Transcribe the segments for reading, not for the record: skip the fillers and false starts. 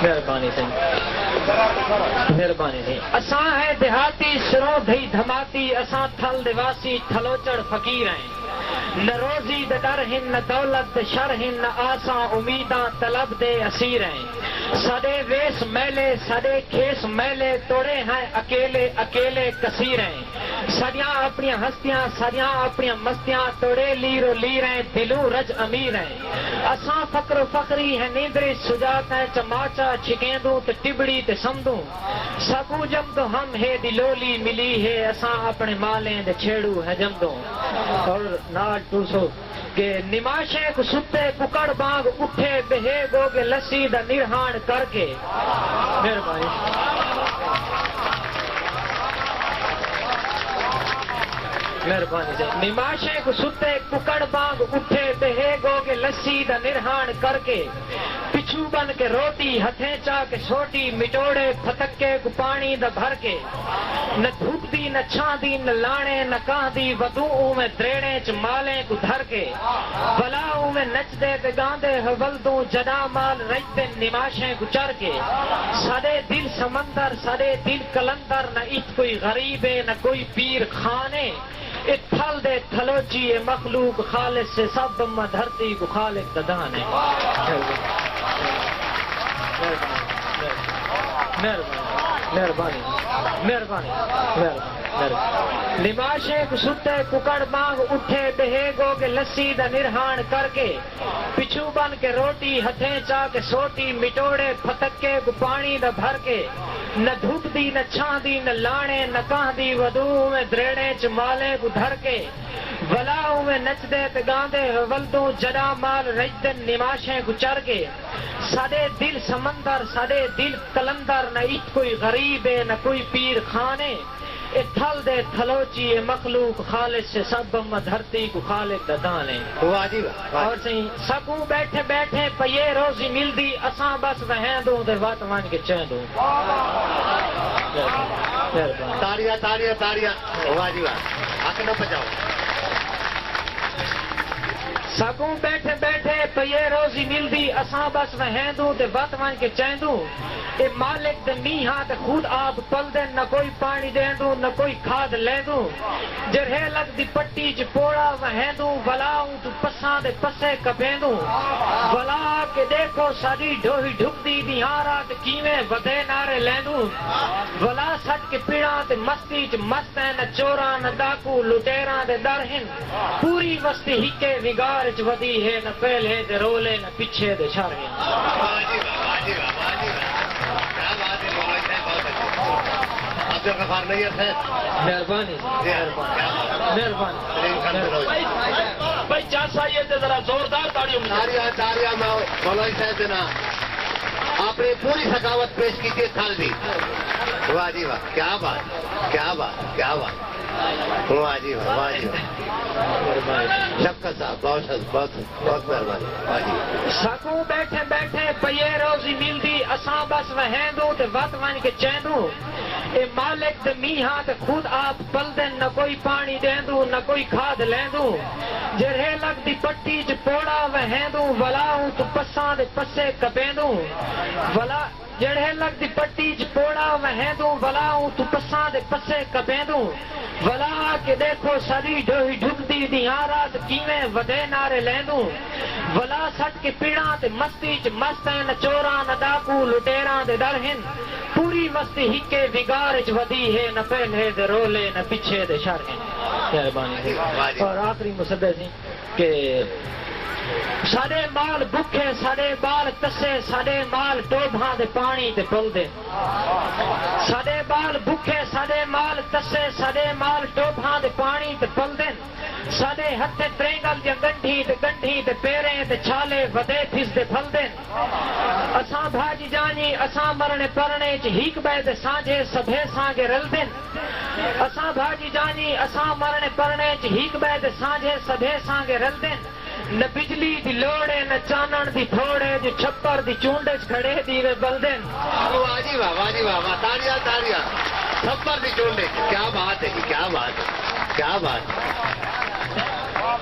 مہربانی سے مہربانی سے اساں ہے دیہاتی سروں دھی دھماتی اساں تھل دیواسی تھلوچڑ فقیر ہیں نہ روزی دے ڈر ہن نہ دولت دے شر ہن نہ آساں امیداں طلب دے اسیر ہیں سڈے ویس میلے سڈے کھیس میلے توڑے ہیں اکیلے اکیلے کثیر ہیں سڈیاں اپنی ہستیاں سڈیاں اپنی مستیاں توڑے لیرو لیر ہیں دلوں رج امیر ہیں اساں فقر و فخری ہے نیندری سجات ہیں چماچا چھکیندوں تے ٹبڑی تے سمدوں سبو جمدو ہم ہے دلولی ملی ہے اساں اپنے مالیں دے چھیڑو ہے جمدوں اور نال ٹوسو کہ نماشیں کو ستے ککڑ بانگ اٹھے بہے گو کے لسی دا نرہان کر کے مہربانی مہربانی سے نماشیں کو ستے ککڑ بانگ اٹھے بہے گو کے لسی دا نرہان کر کے پچھو بن کے روٹی ہتھیں چا کے سوٹی مٹوڑے پھتکے کو پانی دا بھر کے نہ دھوپ دی نہ چھاں دی نہ لانے نہ کاں دی ودوں میں دریڑے چ مالیں کو دھر کے بلاؤں میں نچ دے تے گاندے حولدوں جدا مال رجتے نماشیں کو چر کے سادے دل سمندر سادے دل کلندر نہ ایک کوئی غریب ہے نہ کوئی پیر خانے تھل دے تھلوچی مخلوق خالص سے سب اما دھرتی کو خالق ددان ہے مہربانی مہربانی نماشیں کو ستے ککڑ مانگ اٹھے بہے گو کے لسی دا نرہان کر کے پچھو بن کے روٹی ہتھیں چا کے سوٹی مٹوڑے پھتکے کو پانی دا بھر کے نہ دھوپ دی نہ چھاں دی نہ لانے نہ کاں دی ودوں میں دریڑے چ مالے کو دھر کے ولاؤں میں نچ دے تے گاندے ولدوں جدا مال رجدن نماشیں کو چر کے سادے دل سمندر سادے دل کلندر نہ ایک کوئی غریب ہے نہ کوئی پیر خانے تھل دے تھلوچی مخلوق خالص سے سب اما دھرتی کو خالق ددان ہے اور صحیح سکوں بیٹھے بیٹھے پیے روزی ملدی اساں بس وہیں دوں دے وات مان کے چین دوں تاڑیاں تاڑیاں تاڑیاں واہ جی واہ آکے نہ پجاؤ سکوں بیٹھے بیٹھے پیے روزی ملدی اساں بس وہیں دوں دے وات مان کے چین دوں اے مالک دے میہاں تے خود آپ پل دیں نہ کوئی پانی دیں دوں نہ کوئی کھاد لے دوں جرہے لگ دی پٹی چ پوڑا وہیں دوں ولاؤں تو پساں دے پسے کپیں دوں ولا کے دیکھو ساری ڈوہی ڈھک دی دیارا تے کیویں ودے نارے لے دوں ولا سٹ کے پیڑاں تے مستی چ مست ہیں نہ چوراں نہ ڈاکو لٹیراں دے ڈر ہن پوری مستی ہکے وگار چ ودی ہے نہ پہلے تے رولے نہ پیچھے دے شر مہربانی مہربانی بھائی چار سائیے تھے ذرا زوردار تاڑیوں تاڑیاں میں مولوی صاحب دینا آپ نے پوری ثقافت پیش کی تھی تھل دی واہ جی واہ کیا بات کیا بات کیا بات واہ جی واہ واہ جی واہ شفقت صاحب بہت بہت بہت مہربانی واہ جی سکوں بیٹھے بیٹھے پیے روزی ملدی اساں بس وہیں دوں تے وقت ون کے چیندوں اے مالک تے میہاں تے خود آپ پل دیں نہ کوئی پانی دیں دوں نہ کوئی کھاد لیں دوں جرہے لگ دی پٹی چ پوڑا وہیں دوں ولاؤں تو پساں دے پسے کپیں دوں ولا جڑے لگ دی پٹی چ پوڑا وہیں دوں ولاؤں تو پساں دے پسے کپیں دوں ولا کے دیکھو ساری ڈوہی ڈھکتی دیارا تے کیویں ودے نارے لیں دوں ولا سٹ کے پیڑاں تے مستی چ مست ہیں نہ چوراں نہ ڈاکو لٹیراں دے ڈر ہن پوری مستی ہکے وگار چ ودی ہے نہ پہلے دے رولے نہ پیچھے دے شر ہیں مہربانی اور آخری مصدق سی کہ ساڈے مال بکھے ساڈے بال تسے ساڈے مال ٹوبھاں دے پانی تے پل دے ساڈے بال بکھے ساڈے مال تسے ساڈے مال ٹوبھاں دے پانی تے پل دے ساڈے ہتھے ترینگل دی گنڈھی تے پیریں تے چھالے ودے پھس دے پھل دے اساں بھاجی جانی اساں مرنے پرنے چ ہیک بے دے سانجے سبھے سانگے رل دے اساں بھاجی جانی اساں مرنے پرنے چ ہیک بے دے سانجے سبھے سانگے رل دے نہ بجلی دی لوڑے نہ چانن دی تھوڑے جو چھپر دی چونڈے کھڑے دیوے بلدن واہ جی واہ واہ جی واہ واہ تاڑیاں تاڑیاں چھپر دی چونڈے کیا بات ہے کیا بات ہے کیا بات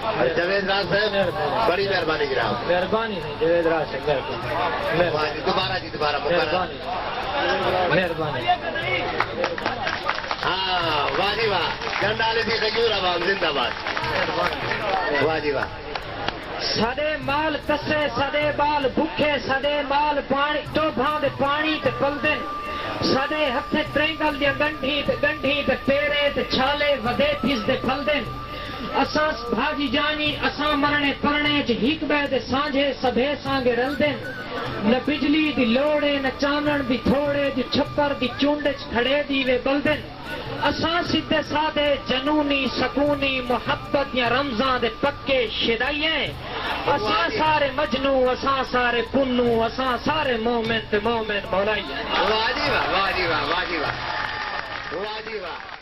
جاوید راز صاحب بڑی مہربانی جناب. مہربانی نہیں جاوید راز سے مہربانی. واہ جی دوبارہ مکرر. مہربانی. ہاں واہ جی واہ. جنڈالے کی خجور عوام زندہ باد. واہ جی واہ. سدے مال تسے سدے بال بھوکے سدے مال پانی ٹوبھاں دے پانی تے پلدن سدے ہتھے ترنگل دی گنڈھی تے پیرے تے چھالے ودے تھس دے پھلدن اساں بھاجی جانی اساں مرنے پرنے چ ہک بے دے سانجھے سبھے سانگے رلدن نہ بجلی دی لوڑے نہ چانن بھی تھوڑے جو چھپر دی چونڈ چ کھڑے دیوے بلدن اساں سیدھے سادے جنونی سکونی محبت یا رمضان دے پکے شدائیے اساں سارے مجنو اساں سارے پنو اساں سارے مومن تے مومن مولائیے. واہ جی واہ. واہ جی واہ. واہ جی واہ. واہ جی واہ.